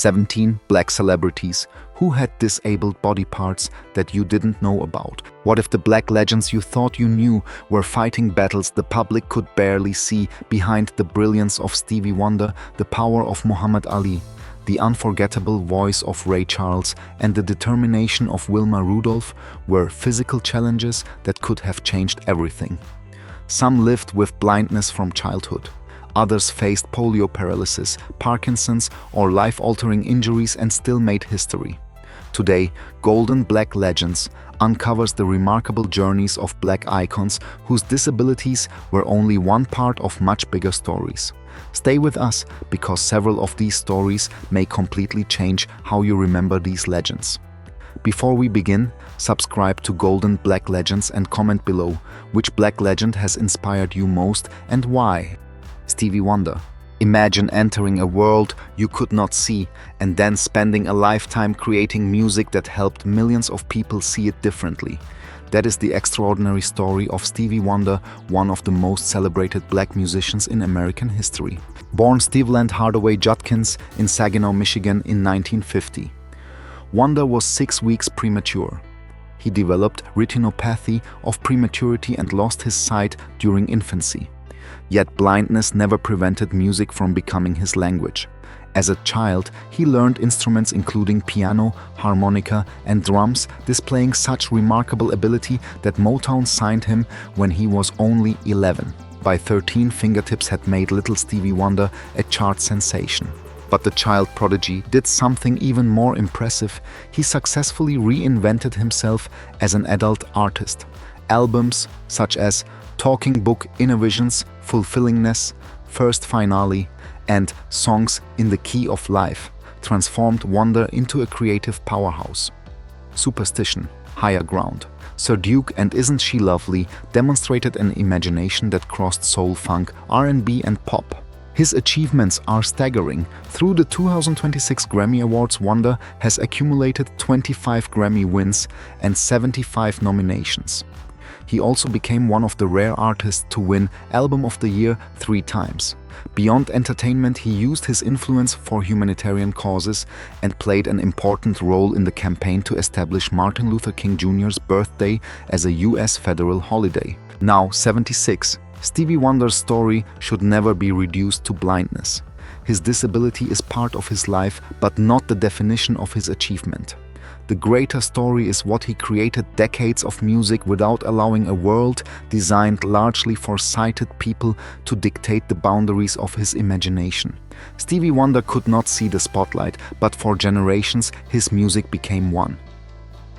17 black celebrities who had disabled body parts that you didn't know about. What if the black legends you thought you knew were fighting battles the public could barely see? Behind the brilliance of Stevie Wonder, the power of Muhammad Ali, the unforgettable voice of Ray Charles, and the determination of Wilma Rudolph were physical challenges that could have changed everything. Some lived with blindness from childhood. Others faced polio paralysis, Parkinson's, or life-altering injuries and still made history. Today, Golden Black Legends uncovers the remarkable journeys of black icons whose disabilities were only one part of much bigger stories. Stay with us, because several of these stories may completely change how you remember these legends. Before we begin, subscribe to Golden Black Legends and comment below which black legend has inspired you most and why. Stevie Wonder. Imagine entering a world you could not see and then spending a lifetime creating music that helped millions of people see it differently. That is the extraordinary story of Stevie Wonder, one of the most celebrated black musicians in American history. Born Steveland Hardaway Judkins in Saginaw, Michigan in 1950. Wonder was 6 weeks premature. He developed retinopathy of prematurity and lost his sight during infancy. Yet blindness never prevented music from becoming his language. As a child, he learned instruments including piano, harmonica, and drums, displaying such remarkable ability that Motown signed him when he was only 11. By 13, fingertips had made little Stevie Wonder a chart sensation. But the child prodigy did something even more impressive. He successfully reinvented himself as an adult artist. Albums such as Talking Book, Innovisions, Fulfillingness, First Finale, and Songs in the Key of Life transformed Wonder into a creative powerhouse. Superstition, Higher Ground, Sir Duke and Isn't She Lovely demonstrated an imagination that crossed soul, funk, R&B, and pop. His achievements are staggering. Through the 2026 Grammy Awards, Wonder has accumulated 25 Grammy wins and 75 nominations. He also became one of the rare artists to win Album of the Year 3 times. Beyond entertainment, he used his influence for humanitarian causes and played an important role in the campaign to establish Martin Luther King Jr.'s birthday as a U.S. federal holiday. Now 76, Stevie Wonder's story should never be reduced to blindness. His disability is part of his life, but not the definition of his achievement. The greater story is what he created: decades of music without allowing a world designed largely for sighted people to dictate the boundaries of his imagination. Stevie Wonder could not see the spotlight, but for generations his music became one.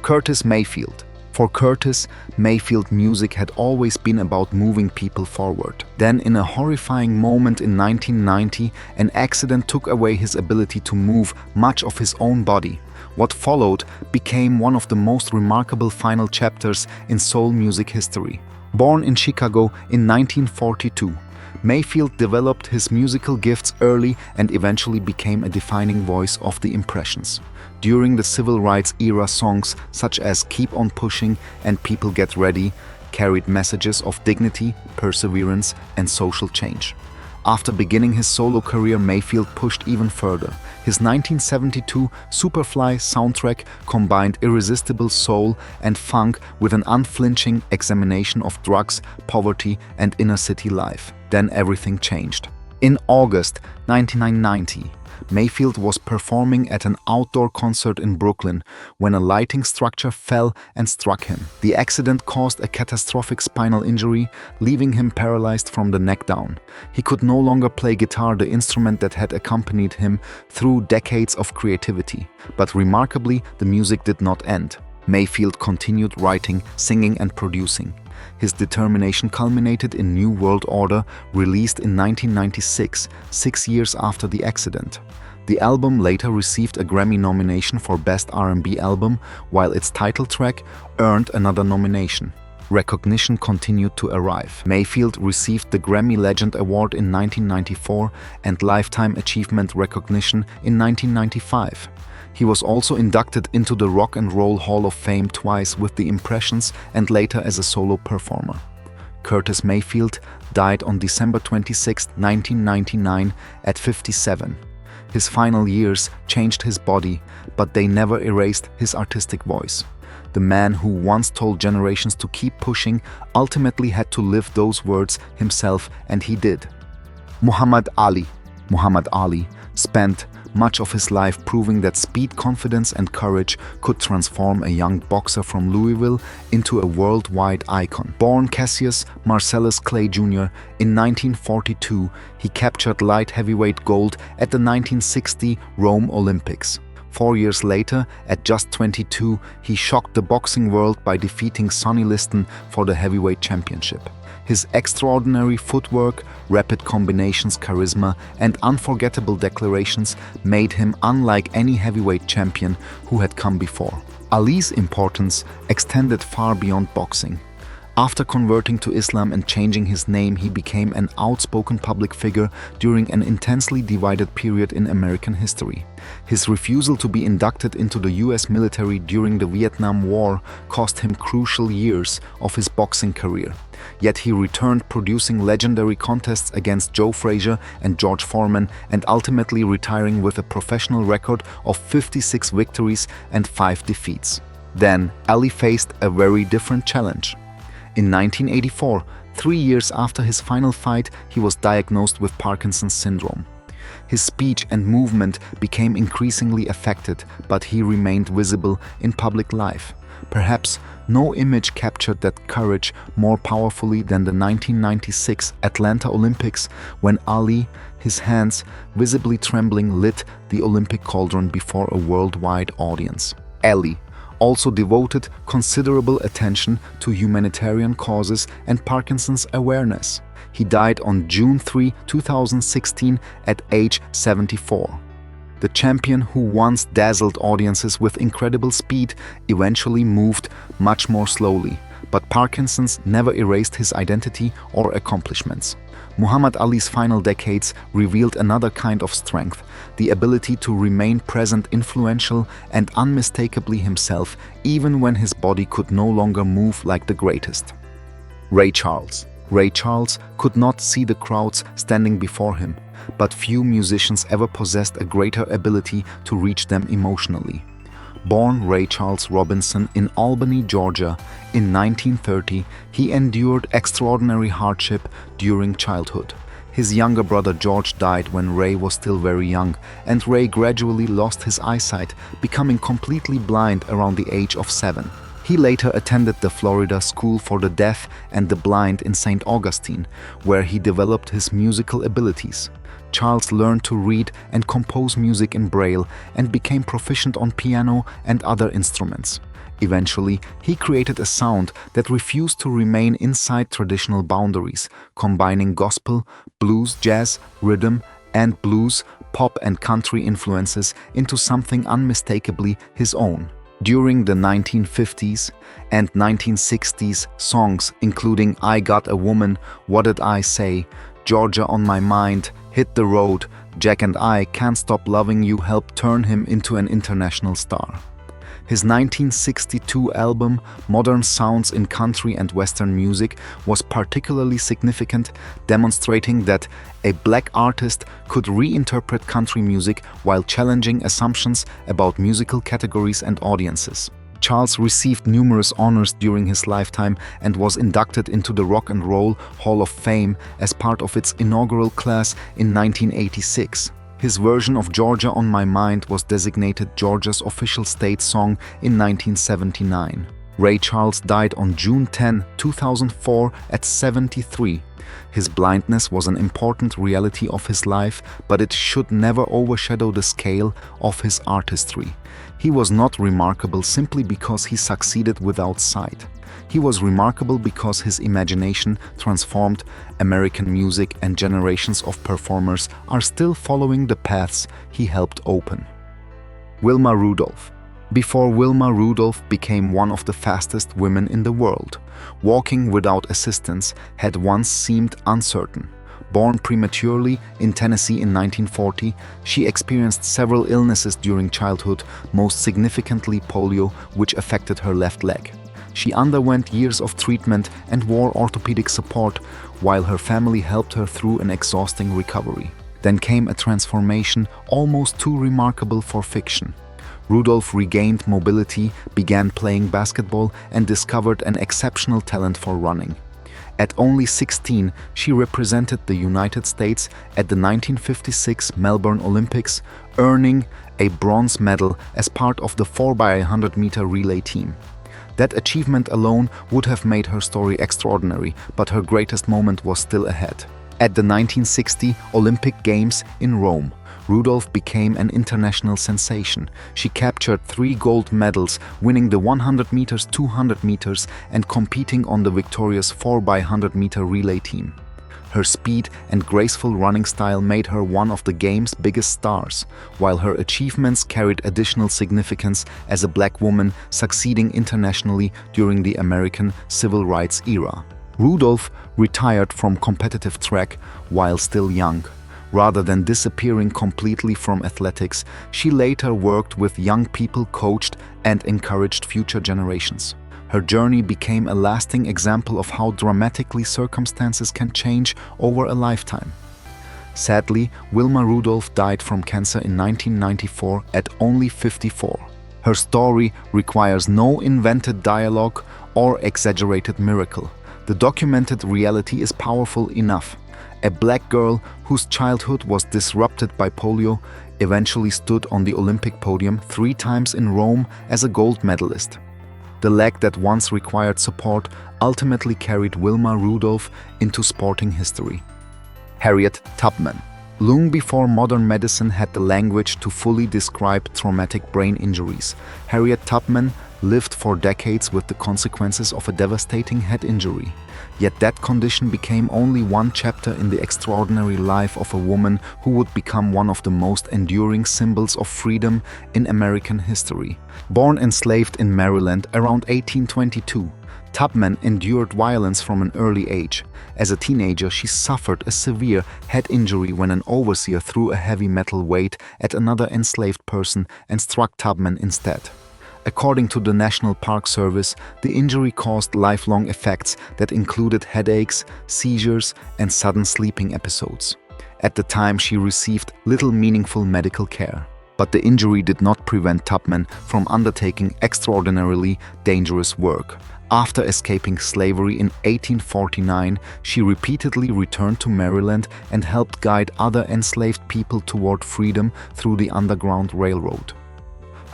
Curtis Mayfield. For Curtis, Mayfield music had always been about moving people forward. Then, in a horrifying moment in 1990, an accident took away his ability to move much of his own body. What followed became one of the most remarkable final chapters in soul music history. Born in Chicago in 1942, Mayfield developed his musical gifts early and eventually became a defining voice of the Impressions. During the Civil Rights era, songs such as Keep on Pushing and People Get Ready carried messages of dignity, perseverance, and social change. After beginning his solo career, Mayfield pushed even further. His 1972 Superfly soundtrack combined irresistible soul and funk with an unflinching examination of drugs, poverty, and inner-city life. Then everything changed. In August 1990, Mayfield was performing at an outdoor concert in Brooklyn when a lighting structure fell and struck him. The accident caused a catastrophic spinal injury, leaving him paralyzed from the neck down. He could no longer play guitar, the instrument that had accompanied him through decades of creativity. But remarkably, the music did not end. Mayfield continued writing, singing, and producing. His determination culminated in New World Order, released in 1996, 6 years after the accident. The album later received a Grammy nomination for Best R&B Album, while its title track earned another nomination. Recognition continued to arrive. Mayfield received the Grammy Legend Award in 1994 and Lifetime Achievement Recognition in 1995. He was also inducted into the Rock and Roll Hall of Fame twice with the Impressions and later as a solo performer. Curtis Mayfield died on December 26, 1999 at 57. His final years changed his body, but they never erased his artistic voice. The man who once told generations to keep pushing ultimately had to live those words himself, and he did. Muhammad Ali. Muhammad Ali spent much of his life proving that speed, confidence, and courage could transform a young boxer from Louisville into a worldwide icon. Born Cassius Marcellus Clay Jr. in 1942, he captured light heavyweight gold at the 1960 Rome Olympics. 4 years later, at just 22, he shocked the boxing world by defeating Sonny Liston for the heavyweight championship. His extraordinary footwork, rapid combinations, charisma, and unforgettable declarations made him unlike any heavyweight champion who had come before. Ali's importance extended far beyond boxing. After converting to Islam and changing his name, he became an outspoken public figure during an intensely divided period in American history. His refusal to be inducted into the US military during the Vietnam War cost him crucial years of his boxing career. Yet he returned, producing legendary contests against Joe Frazier and George Foreman, and ultimately retiring with a professional record of 56 victories and 5 defeats. Then Ali faced a very different challenge. In 1984, 3 years after his final fight, he was diagnosed with Parkinson's syndrome. His speech and movement became increasingly affected, but he remained visible in public life. Perhaps no image captured that courage more powerfully than the 1996 Atlanta Olympics, when Ali, his hands visibly trembling, lit the Olympic cauldron before a worldwide audience. Ali also devoted considerable attention to humanitarian causes and Parkinson's awareness. He died on June 3, 2016 at age 74. The champion who once dazzled audiences with incredible speed eventually moved much more slowly, but Parkinson's never erased his identity or accomplishments. Muhammad Ali's final decades revealed another kind of strength, the ability to remain present, influential, and unmistakably himself, even when his body could no longer move like the greatest. Ray Charles. Ray Charles could not see the crowds standing before him, but few musicians ever possessed a greater ability to reach them emotionally. Born Ray Charles Robinson in Albany, Georgia, in 1930, he endured extraordinary hardship during childhood. His younger brother George died when Ray was still very young, and Ray gradually lost his eyesight, becoming completely blind around the age of 7. He later attended the Florida School for the Deaf and the Blind in St. Augustine, where he developed his musical abilities. Charles learned to read and compose music in Braille and became proficient on piano and other instruments. Eventually, he created a sound that refused to remain inside traditional boundaries, combining gospel, blues, jazz, rhythm and blues, pop and country influences into something unmistakably his own. During the 1950s and 1960s, songs including I Got a Woman, What Did I Say, Georgia on My Mind, Hit the Road, Jack and I Can't Stop Loving You helped turn him into an international star. His 1962 album, Modern Sounds in Country and Western Music, was particularly significant, demonstrating that a black artist could reinterpret country music while challenging assumptions about musical categories and audiences. Charles received numerous honors during his lifetime and was inducted into the Rock and Roll Hall of Fame as part of its inaugural class in 1986. His version of Georgia on My Mind was designated Georgia's official state song in 1979. Ray Charles died on June 10, 2004 at 73. His blindness was an important reality of his life, but it should never overshadow the scale of his artistry. He was not remarkable simply because he succeeded without sight. He was remarkable because his imagination transformed American music, and generations of performers are still following the paths he helped open. Wilma Rudolph. Before Wilma Rudolph became one of the fastest women in the world, walking without assistance had once seemed uncertain. Born prematurely in Tennessee in 1940, she experienced several illnesses during childhood, most significantly polio, which affected her left leg. She underwent years of treatment and wore orthopedic support, while her family helped her through an exhausting recovery. Then came a transformation almost too remarkable for fiction. Rudolph regained mobility, began playing basketball, and discovered an exceptional talent for running. At only 16, she represented the United States at the 1956 Melbourne Olympics, earning a bronze medal as part of the 4x100-meter relay team. That achievement alone would have made her story extraordinary, but her greatest moment was still ahead. At the 1960 Olympic Games in Rome, Rudolph became an international sensation. She captured 3 gold medals, winning the 100 meters, 200 meters, and competing on the victorious 4x100-meter relay team. Her speed and graceful running style made her one of the game's biggest stars, while her achievements carried additional significance as a black woman succeeding internationally during the American Civil Rights era. Rudolph retired from competitive track while still young. Rather than disappearing completely from athletics, she later worked with young people, coached and encouraged future generations. Her journey became a lasting example of how dramatically circumstances can change over a lifetime. Sadly, Wilma Rudolph died from cancer in 1994 at only 54. Her story requires no invented dialogue or exaggerated miracle. The documented reality is powerful enough. A black girl whose childhood was disrupted by polio eventually stood on the Olympic podium 3 times in Rome as a gold medalist. The leg that once required support ultimately carried Wilma Rudolph into sporting history. Harriet Tubman. Long before modern medicine had the language to fully describe traumatic brain injuries, Harriet Tubman lived for decades with the consequences of a devastating head injury. Yet that condition became only one chapter in the extraordinary life of a woman who would become one of the most enduring symbols of freedom in American history. Born enslaved in Maryland around 1822, Tubman endured violence from an early age. As a teenager, she suffered a severe head injury when an overseer threw a heavy metal weight at another enslaved person and struck Tubman instead. According to the National Park Service, the injury caused lifelong effects that included headaches, seizures, and sudden sleeping episodes. At the time, she received little meaningful medical care. But the injury did not prevent Tubman from undertaking extraordinarily dangerous work. After escaping slavery in 1849, she repeatedly returned to Maryland and helped guide other enslaved people toward freedom through the Underground Railroad.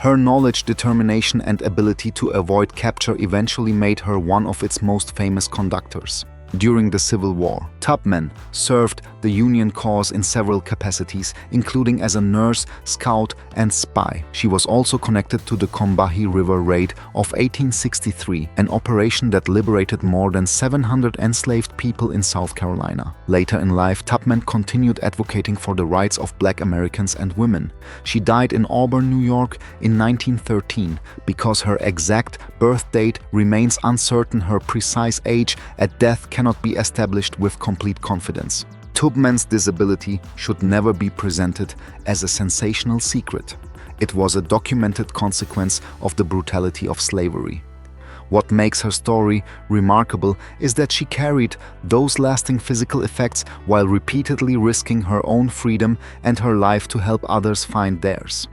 Her knowledge, determination, and ability to avoid capture eventually made her one of its most famous conductors. During the Civil War, Tubman served the Union cause in several capacities, including as a nurse, scout, and spy. She was also connected to the Combahee River Raid of 1863, an operation that liberated more than 700 enslaved people in South Carolina. Later in life, Tubman continued advocating for the rights of Black Americans and women. She died in Auburn, New York in 1913. Because her exact birth date remains uncertain, her precise age at death cannot be established with complete confidence. Tubman's disability should never be presented as a sensational secret. It was a documented consequence of the brutality of slavery. What makes her story remarkable is that she carried those lasting physical effects while repeatedly risking her own freedom and her life to help others find theirs.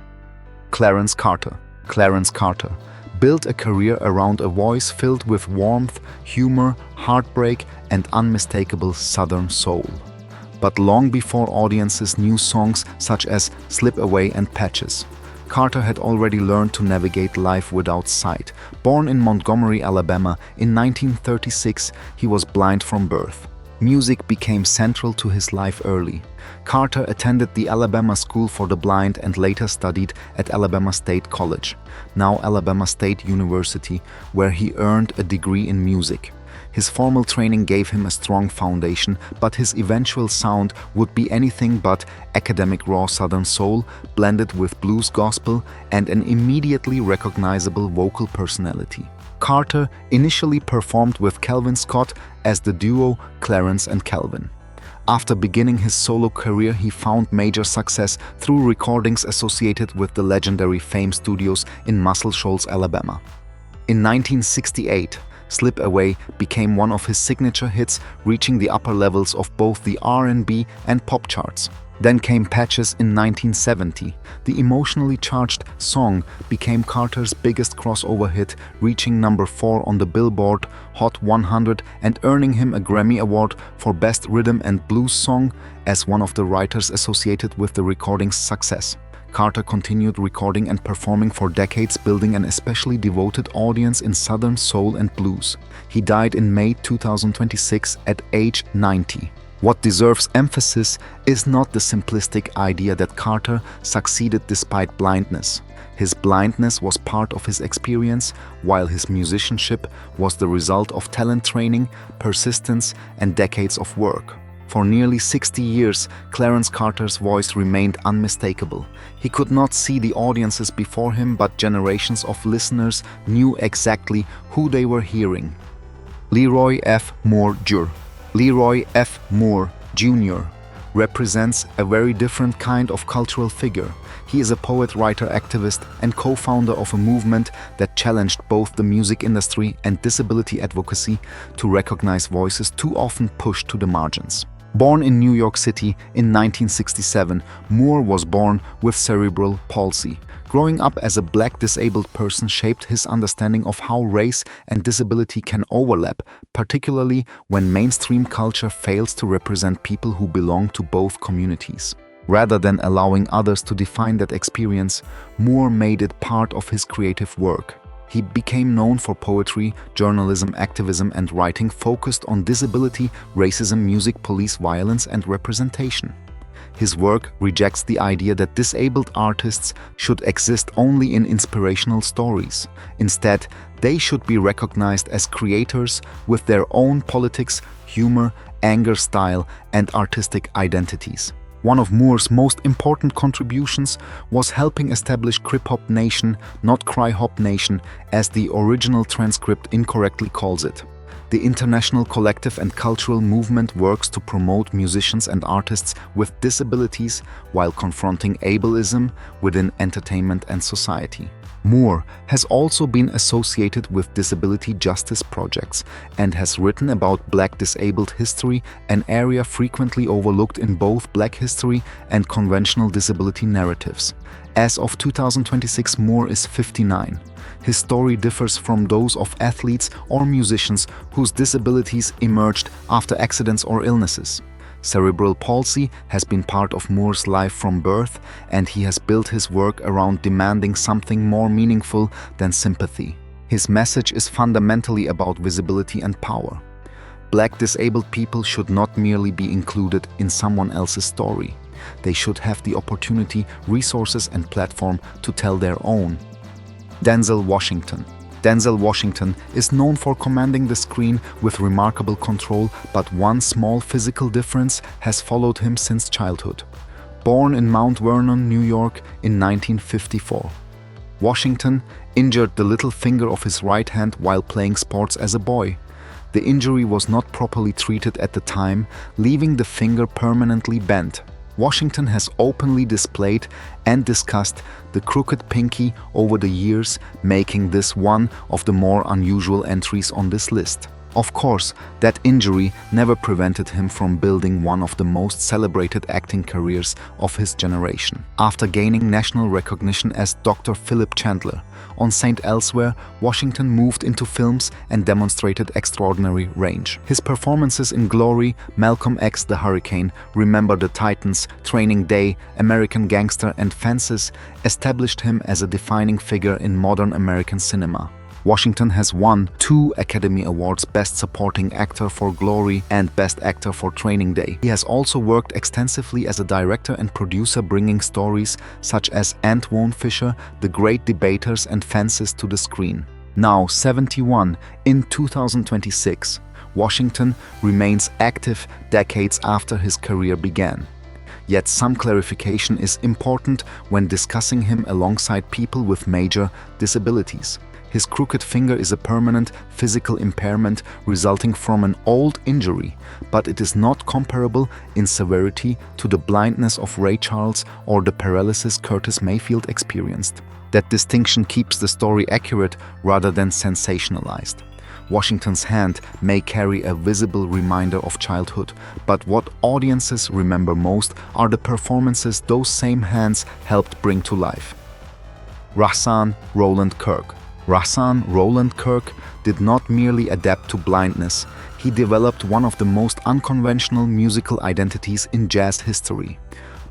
Clarence Carter. Clarence Carter built a career around a voice filled with warmth, humor, heartbreak, and unmistakable Southern soul. But long before audiences knew songs such as Slip Away and Patches, Carter had already learned to navigate life without sight. Born in Montgomery, Alabama in 1936, he was blind from birth. Music became central to his life early. Carter attended the Alabama School for the Blind and later studied at Alabama State College, now Alabama State University, where he earned a degree in music. His formal training gave him a strong foundation, but his eventual sound would be anything but academic raw Southern soul, blended with blues gospel and an immediately recognizable vocal personality. Carter initially performed with Calvin Scott as the duo Clarence and Calvin. After beginning his solo career, he found major success through recordings associated with the legendary Fame Studios in Muscle Shoals, Alabama. In 1968, Slip Away became one of his signature hits, reaching the upper levels of both the R&B and pop charts. Then came Patches in 1970. The emotionally charged song became Carter's biggest crossover hit, reaching number 4 on the Billboard Hot 100 and earning him a Grammy Award for Best Rhythm and Blues Song as one of the writers associated with the recording's success. Carter continued recording and performing for decades, building an especially devoted audience in Southern soul and blues. He died in May 2026 at age 90. What deserves emphasis is not the simplistic idea that Carter succeeded despite blindness. His blindness was part of his experience, while his musicianship was the result of talent training, persistence, and decades of work. For nearly 60 years, Clarence Carter's voice remained unmistakable. He could not see the audiences before him, but generations of listeners knew exactly who they were hearing. Leroy F. Moore Jr. Leroy F. Moore Jr. represents a very different kind of cultural figure. He is a poet, writer, activist, and co-founder of a movement that challenged both the music industry and disability advocacy to recognize voices too often pushed to the margins. Born in New York City in 1967, Moore was born with cerebral palsy. Growing up as a black disabled person shaped his understanding of how race and disability can overlap, particularly when mainstream culture fails to represent people who belong to both communities. Rather than allowing others to define that experience, Moore made it part of his creative work. He became known for poetry, journalism, activism, and writing focused on disability, racism, music, police violence, and representation. His work rejects the idea that disabled artists should exist only in inspirational stories. Instead, they should be recognized as creators with their own politics, humor, anger, style, and artistic identities. One of Moore's most important contributions was helping establish Crip Hop Nation, not Cry Hop Nation, as the original transcript incorrectly calls it. The international collective and cultural movement works to promote musicians and artists with disabilities while confronting ableism within entertainment and society. Moore has also been associated with disability justice projects and has written about Black disabled history, an area frequently overlooked in both Black history and conventional disability narratives. As of 2026, Moore is 59. His story differs from those of athletes or musicians whose disabilities emerged after accidents or illnesses. Cerebral palsy has been part of Moore's life from birth, and he has built his work around demanding something more meaningful than sympathy. His message is fundamentally about visibility and power. Black disabled people should not merely be included in someone else's story. They should have the opportunity, resources, and platform to tell their own. Denzel Washington. Denzel Washington is known for commanding the screen with remarkable control, but one small physical difference has followed him since childhood. Born in Mount Vernon, New York in 1954, Washington injured the little finger of his right hand while playing sports as a boy. The injury was not properly treated at the time, leaving the finger permanently bent. Washington has openly displayed and discussed the crooked pinky over the years, making this one of the more unusual entries on this list. Of course, that injury never prevented him from building one of the most celebrated acting careers of his generation. After gaining national recognition as Dr. Philip Chandler on St. Elsewhere, Washington moved into films and demonstrated extraordinary range. His performances in Glory, Malcolm X the Hurricane, Remember the Titans, Training Day, American Gangster, and Fences established him as a defining figure in modern American cinema. Washington has won 2 Academy Awards, Best Supporting Actor for Glory and Best Actor for Training Day. He has also worked extensively as a director and producer, bringing stories such as Antoine Fisher, The Great Debaters, and Fences to the screen. Now 71, in 2026, Washington remains active decades after his career began. Yet some clarification is important when discussing him alongside people with major disabilities. His crooked finger is a permanent physical impairment resulting from an old injury, but it is not comparable in severity to the blindness of Ray Charles or the paralysis Curtis Mayfield experienced. That distinction keeps the story accurate rather than sensationalized. Washington's hand may carry a visible reminder of childhood, but what audiences remember most are the performances those same hands helped bring to life. Rahsaan Roland Kirk. Rahsaan Roland Kirk did not merely adapt to blindness, he developed one of the most unconventional musical identities in jazz history.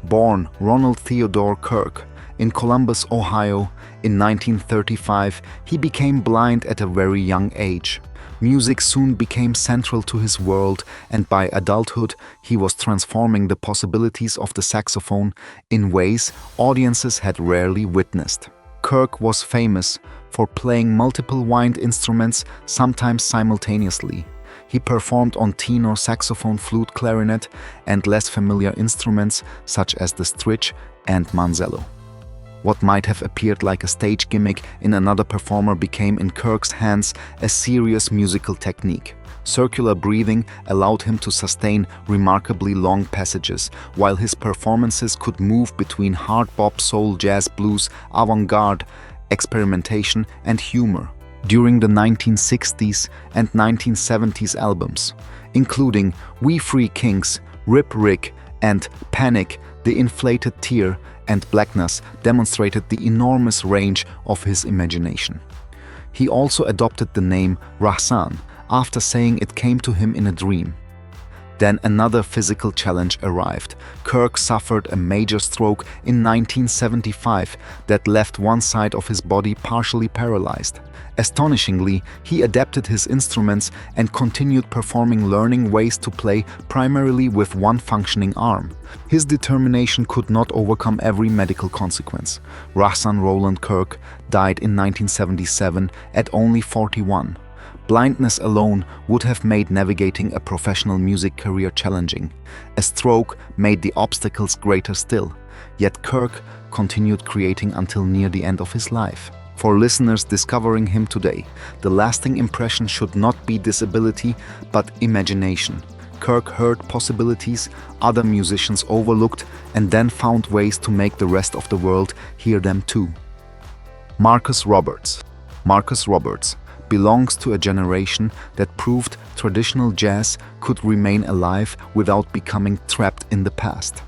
Born Ronald Theodore Kirk in Columbus, Ohio, in 1935, he became blind at a very young age. Music soon became central to his world, and by adulthood, he was transforming the possibilities of the saxophone in ways audiences had rarely witnessed. Kirk was famous for playing multiple wind instruments, sometimes simultaneously. He performed on tenor saxophone, flute, clarinet, and less familiar instruments such as the stritch and manzello. What might have appeared like a stage gimmick in another performer became in Kirk's hands a serious musical technique. Circular breathing allowed him to sustain remarkably long passages, while his performances could move between hard bop, soul, jazz, blues, avant-garde, experimentation, and humor. During the 1960s and 1970s albums, including We Free Kings, Rip Rick, and Panic, The Inflated Tear, and Blackness demonstrated the enormous range of his imagination. He also adopted the name Rahsaan after saying it came to him in a dream. Then another physical challenge arrived. Kirk suffered a major stroke in 1975 that left one side of his body partially paralyzed. Astonishingly, he adapted his instruments and continued performing, learning ways to play primarily with one functioning arm. His determination could not overcome every medical consequence. Rahsaan Roland Kirk died in 1977 at only 41. Blindness alone would have made navigating a professional music career challenging. A stroke made the obstacles greater still. Yet Kirk continued creating until near the end of his life. For listeners discovering him today, the lasting impression should not be disability, but imagination. Kirk heard possibilities other musicians overlooked and then found ways to make the rest of the world hear them too. Marcus Roberts. Marcus Roberts belongs to a generation that proved traditional jazz could remain alive without becoming trapped in the past.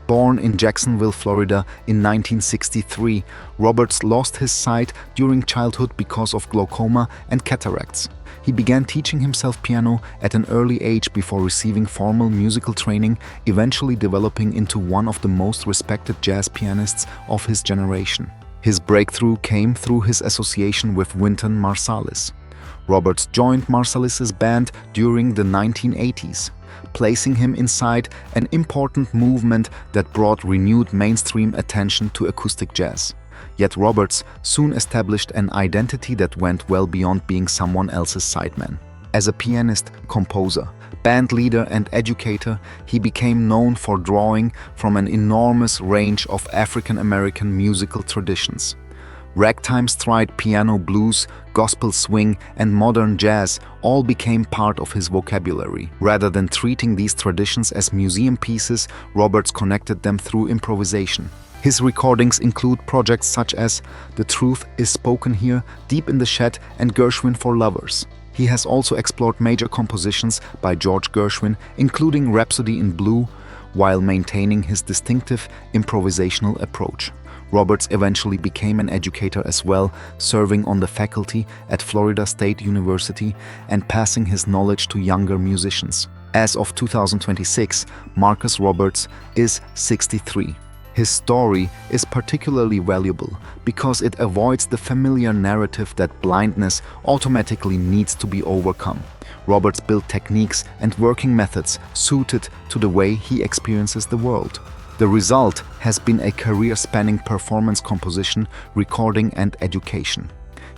Born in Jacksonville, Florida in 1963, Roberts lost his sight during childhood because of glaucoma and cataracts. He began teaching himself piano at an early age before receiving formal musical training, eventually developing into one of the most respected jazz pianists of his generation. His breakthrough came through his association with Wynton Marsalis. Roberts joined Marsalis's band during the 1980s, placing him inside an important movement that brought renewed mainstream attention to acoustic jazz. Yet Roberts soon established an identity that went well beyond being someone else's sideman. As a pianist, composer, band leader, and educator, he became known for drawing from an enormous range of African American musical traditions. Ragtime, stride, piano, blues, gospel, swing, and modern jazz all became part of his vocabulary. Rather than treating these traditions as museum pieces, Roberts connected them through improvisation. His recordings include projects such as The Truth Is Spoken Here, Deep in the Shed, and Gershwin for Lovers. He has also explored major compositions by George Gershwin, including Rhapsody in Blue, while maintaining his distinctive improvisational approach. Roberts eventually became an educator as well, serving on the faculty at Florida State University and passing his knowledge to younger musicians. As of 2026, Marcus Roberts is 63. His story is particularly valuable because it avoids the familiar narrative that blindness automatically needs to be overcome. Roberts built techniques and working methods suited to the way he experiences the world. The result has been a career-spanning performance composition, recording, and education.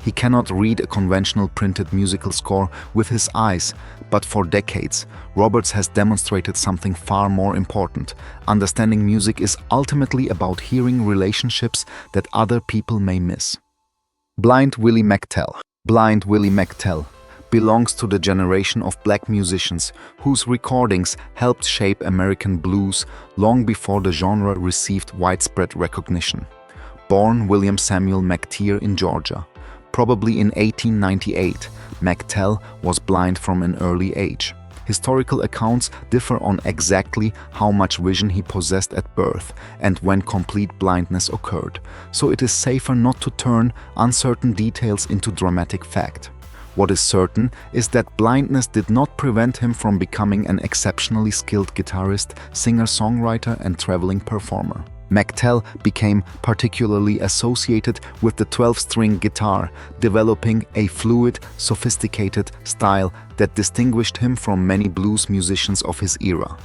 He cannot read a conventional printed musical score with his eyes, but for decades, Roberts has demonstrated something far more important. Understanding music is ultimately about hearing relationships that other people may miss. Blind Willie McTell. Blind Willie McTell belongs to the generation of black musicians whose recordings helped shape American blues long before the genre received widespread recognition. Born William Samuel McTeer in Georgia, Probably in 1898, McTell was blind from an early age. Historical accounts differ on exactly how much vision he possessed at birth and when complete blindness occurred, so it is safer not to turn uncertain details into dramatic fact. What is certain is that blindness did not prevent him from becoming an exceptionally skilled guitarist, singer-songwriter, and traveling performer. McTell became particularly associated with the 12-string guitar, developing a fluid, sophisticated style that distinguished him from many blues musicians of his era.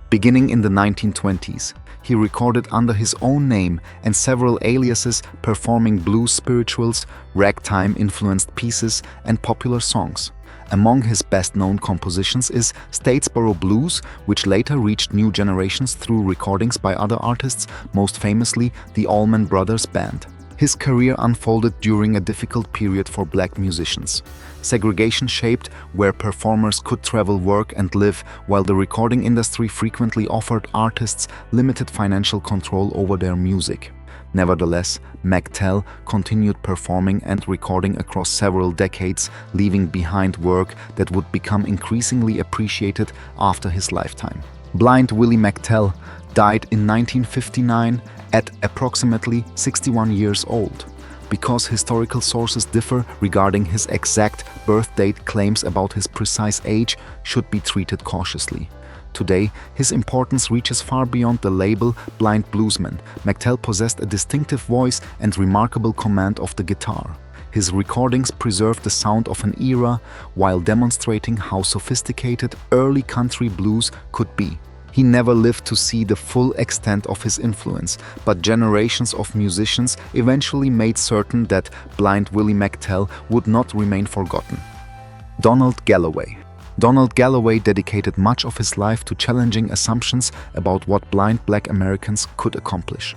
Beginning in the 1920s, he recorded under his own name and several aliases, performing blues spirituals, ragtime-influenced pieces, and popular songs. Among his best-known compositions is Statesboro Blues, which later reached new generations through recordings by other artists, most famously the Allman Brothers Band. His career unfolded during a difficult period for black musicians. Segregation shaped where performers could travel, work, and live, while the recording industry frequently offered artists limited financial control over their music. Nevertheless, McTell continued performing and recording across several decades, leaving behind work that would become increasingly appreciated after his lifetime. Blind Willie McTell died in 1959 at approximately 61 years old. Because historical sources differ regarding his exact birth date, claims about his precise age should be treated cautiously. Today, his importance reaches far beyond the label blind bluesman. McTell possessed a distinctive voice and remarkable command of the guitar. His recordings preserve the sound of an era while demonstrating how sophisticated early country blues could be. He never lived to see the full extent of his influence, but generations of musicians eventually made certain that blind Willie McTell would not remain forgotten. Donald Galloway. Donald Galloway dedicated much of his life to challenging assumptions about what blind black Americans could accomplish.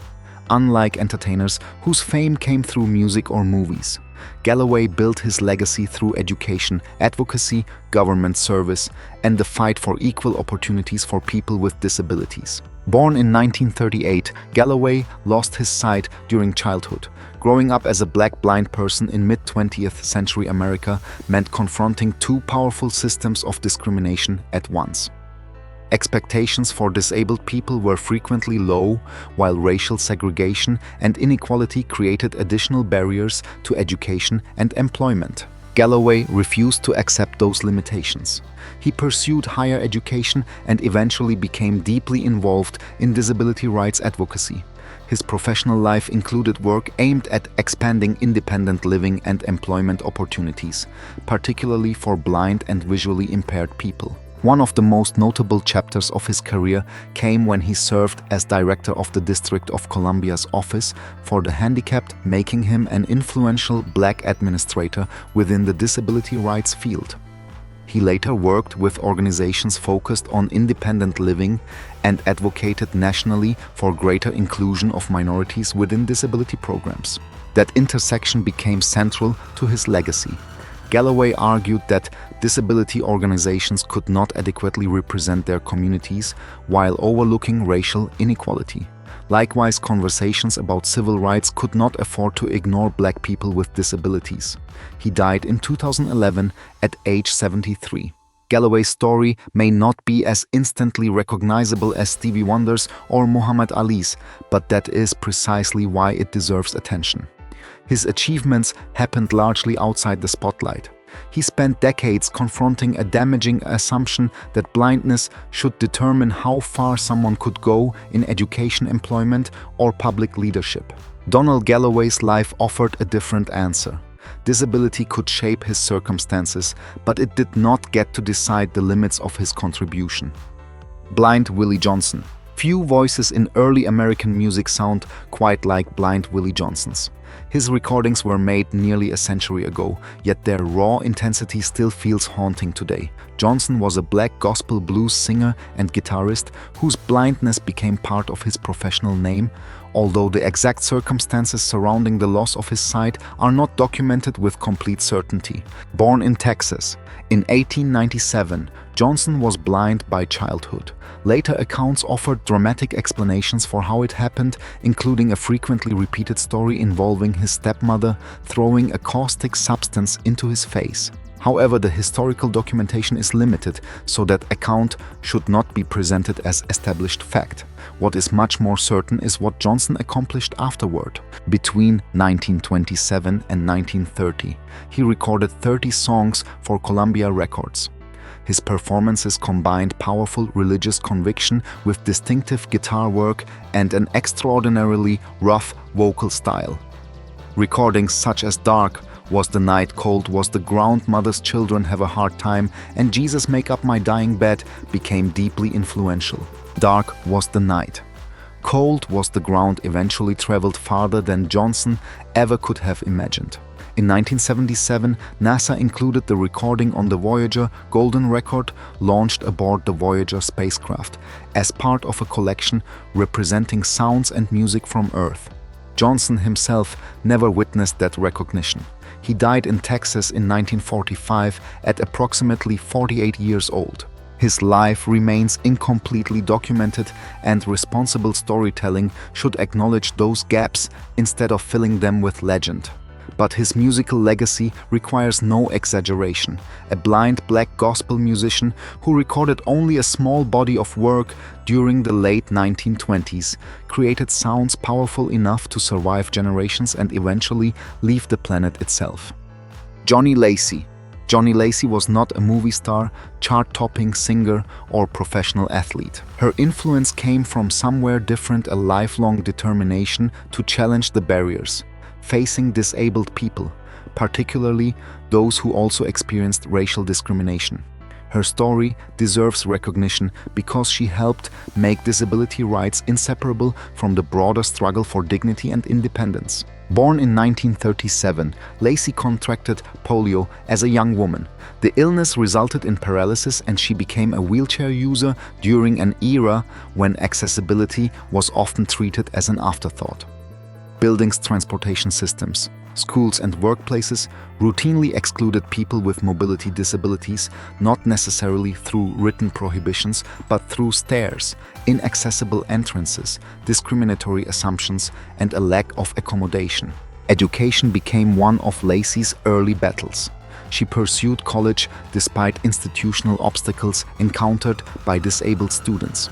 Unlike entertainers whose fame came through music or movies, Galloway built his legacy through education, advocacy, government service, and the fight for equal opportunities for people with disabilities. Born in 1938, Galloway lost his sight during childhood. Growing up as a black blind person in mid-20th century America meant confronting two powerful systems of discrimination at once. Expectations for disabled people were frequently low, while racial segregation and inequality created additional barriers to education and employment. Galloway refused to accept those limitations. He pursued higher education and eventually became deeply involved in disability rights advocacy. His professional life included work aimed at expanding independent living and employment opportunities, particularly for blind and visually impaired people. One of the most notable chapters of his career came when he served as director of the District of Columbia's Office for the Handicapped, making him an influential black administrator within the disability rights field. He later worked with organizations focused on independent living and advocated nationally for greater inclusion of minorities within disability programs. That intersection became central to his legacy. Galloway argued that disability organizations could not adequately represent their communities while overlooking racial inequality. Likewise, conversations about civil rights could not afford to ignore black people with disabilities. He died in 2011 at age 73. Galloway's story may not be as instantly recognizable as Stevie Wonder's or Muhammad Ali's, but that is precisely why it deserves attention. His achievements happened largely outside the spotlight. He spent decades confronting a damaging assumption that blindness should determine how far someone could go in education, employment, or public leadership. Donald Galloway's life offered a different answer. Disability could shape his circumstances, but it did not get to decide the limits of his contribution. Blind Willie Johnson. Few voices in early American music sound quite like Blind Willie Johnson's. His recordings were made nearly a century ago, yet their raw intensity still feels haunting today. Johnson was a black gospel blues singer and guitarist whose blindness became part of his professional name, although the exact circumstances surrounding the loss of his sight are not documented with complete certainty. Born in Texas, in 1897, Johnson was blind by childhood. Later accounts offered dramatic explanations for how it happened, including a frequently repeated story involving involving his stepmother throwing a caustic substance into his face. However, the historical documentation is limited, so that account should not be presented as established fact. What is much more certain is what Johnson accomplished afterward. Between 1927 and 1930, he recorded 30 songs for Columbia Records. His performances combined powerful religious conviction with distinctive guitar work and an extraordinarily rough vocal style. Recordings such as Dark Was the Night, Cold Was the Ground, Mother's Children Have a Hard Time, and Jesus Make Up My Dying Bed became deeply influential. Dark Was the Night, Cold Was the Ground eventually traveled farther than Johnson ever could have imagined. In 1977, NASA included the recording on the Voyager Golden Record launched aboard the Voyager spacecraft as part of a collection representing sounds and music from Earth. Johnson himself never witnessed that recognition. He died in Texas in 1945 at approximately 48 years old. His life remains incompletely documented, and responsible storytelling should acknowledge those gaps instead of filling them with legend. But his musical legacy requires no exaggeration. A blind black gospel musician who recorded only a small body of work during the late 1920s created sounds powerful enough to survive generations and eventually leave the planet itself. Johnnie Lacy. Johnnie Lacy was not a movie star, chart-topping singer, or professional athlete. Her influence came from somewhere different, a lifelong determination to challenge the barriers facing disabled people, particularly those who also experienced racial discrimination. Her story deserves recognition because she helped make disability rights inseparable from the broader struggle for dignity and independence. Born in 1937, Lacy contracted polio as a young woman. The illness resulted in paralysis, and she became a wheelchair user during an era when accessibility was often treated as an afterthought. Buildings, transportation systems, schools and workplaces routinely excluded people with mobility disabilities, not necessarily through written prohibitions, but through stares, inaccessible entrances, discriminatory assumptions, and a lack of accommodation. Education became one of Lacy's early battles. She pursued college despite institutional obstacles encountered by disabled students.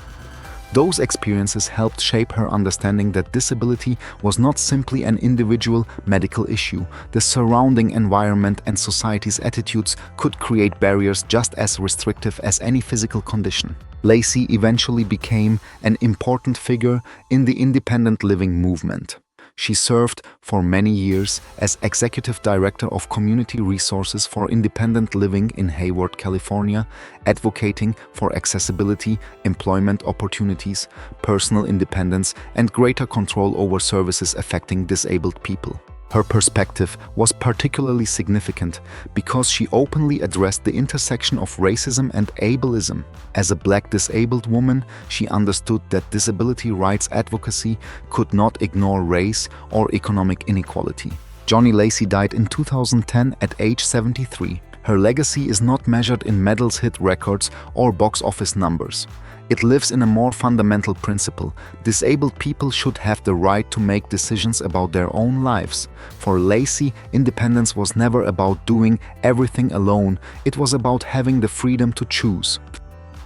Those experiences helped shape her understanding that disability was not simply an individual medical issue. The surrounding environment and society's attitudes could create barriers just as restrictive as any physical condition. Lacy eventually became an important figure in the independent living movement. She served for many years as Executive Director of Community Resources for Independent Living in Hayward, California, advocating for accessibility, employment opportunities, personal independence, and greater control over services affecting disabled people. Her perspective was particularly significant because she openly addressed the intersection of racism and ableism. As a black disabled woman, she understood that disability rights advocacy could not ignore race or economic inequality. Johnnie Lacy died in 2010 at age 73. Her legacy is not measured in medals, hit records, or box office numbers. It lives in a more fundamental principle. Disabled people should have the right to make decisions about their own lives. For Lacy, independence was never about doing everything alone. It was about having the freedom to choose.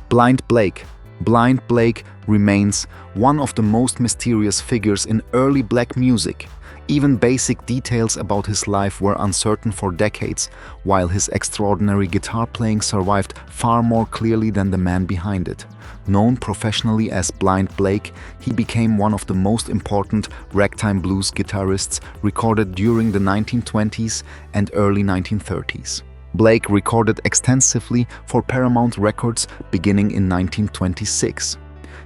Blind Blake. Blind Blake remains one of the most mysterious figures in early black music. Even basic details about his life were uncertain for decades, while his extraordinary guitar playing survived far more clearly than the man behind it. Known professionally as Blind Blake, he became one of the most important ragtime blues guitarists recorded during the 1920s and early 1930s. Blake recorded extensively for Paramount Records beginning in 1926.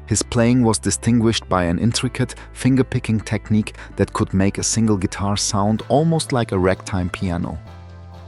His playing was distinguished by an intricate finger-picking technique that could make a single guitar sound almost like a ragtime piano.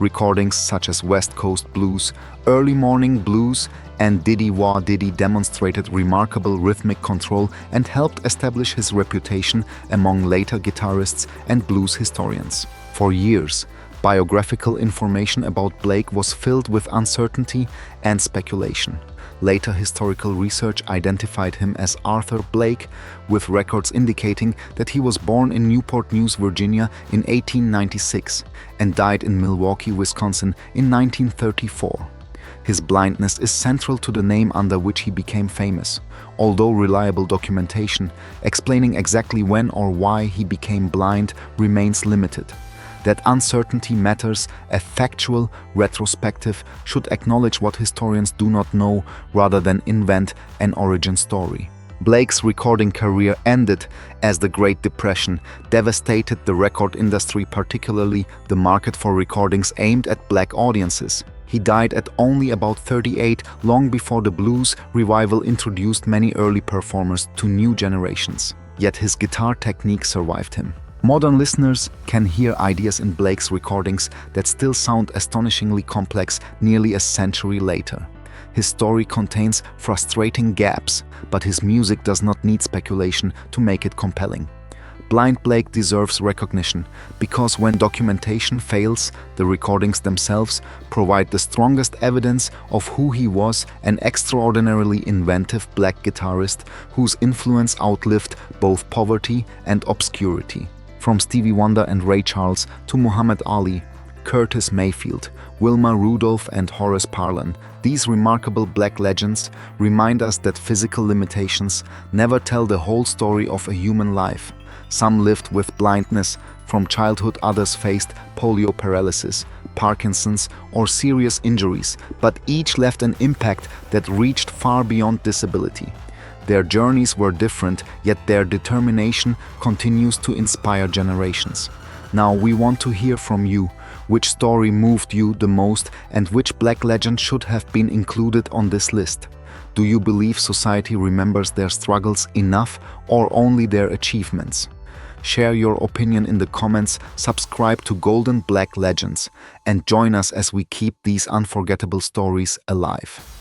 Recordings such as West Coast Blues, Early Morning Blues, and Diddy Wah Diddy demonstrated remarkable rhythmic control and helped establish his reputation among later guitarists and blues historians. For years, biographical information about Blake was filled with uncertainty and speculation. Later historical research identified him as Arthur Blake, with records indicating that he was born in Newport News, Virginia in 1896 and died in Milwaukee, Wisconsin in 1934. His blindness is central to the name under which he became famous, although reliable documentation explaining exactly when or why he became blind remains limited. That uncertainty matters. A factual retrospective should acknowledge what historians do not know rather than invent an origin story. Blake's recording career ended as the Great Depression devastated the record industry, particularly the market for recordings aimed at black audiences. He died at only about 38, long before the blues revival introduced many early performers to new generations. Yet his guitar technique survived him. Modern listeners can hear ideas in Blake's recordings that still sound astonishingly complex nearly a century later. His story contains frustrating gaps, but his music does not need speculation to make it compelling. Blind Blake deserves recognition because when documentation fails, the recordings themselves provide the strongest evidence of who he was, an extraordinarily inventive black guitarist whose influence outlived both poverty and obscurity. From Stevie Wonder and Ray Charles to Muhammad Ali, Curtis Mayfield, Wilma Rudolph and Horace Parlan, these remarkable black legends remind us that physical limitations never tell the whole story of a human life. Some lived with blindness from childhood, others faced polio, paralysis, Parkinson's, or serious injuries, but each left an impact that reached far beyond disability. Their journeys were different, yet their determination continues to inspire generations. Now we want to hear from you. Which story moved you the most and which black legend should have been included on this list? Do you believe society remembers their struggles enough or only their achievements? Share your opinion in the comments, subscribe to Golden Black Legends, and join us as we keep these unforgettable stories alive.